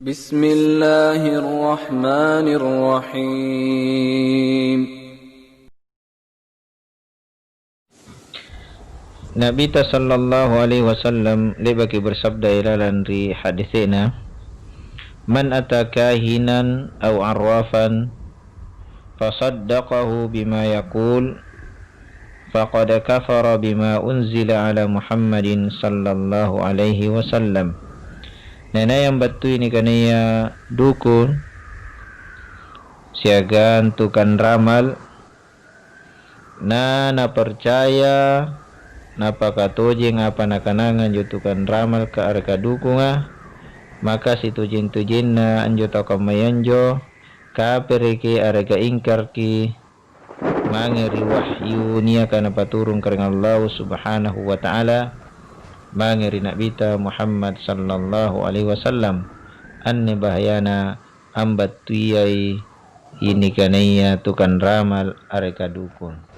Bismillahirrahmanirrahim. Nabi sallallahu alaihi wasallam lebaki bersabda ilalan ri hadithina, man ataka hinan aw arrafan fasaddaqahu bima yaqul faqad kafara bima unzila ala Muhammadin sallallahu alaihi wasallam. Nana yang batu ini kanaya dukun siagaan tukan ramal na percaya napa katujing apa nakanangan jutukan ramal ke arka dukunga, maka si tujin na anjo tokamayanjo kaperiki arka ingkarki mangeri wahyu nia kana paturung kareng Allah subhanahu wa ta'ala mangeri nabita Muhammad sallallahu alaihi wasallam anne bahayana ambat tuyai ini kanaya tukan ramal arka dukun.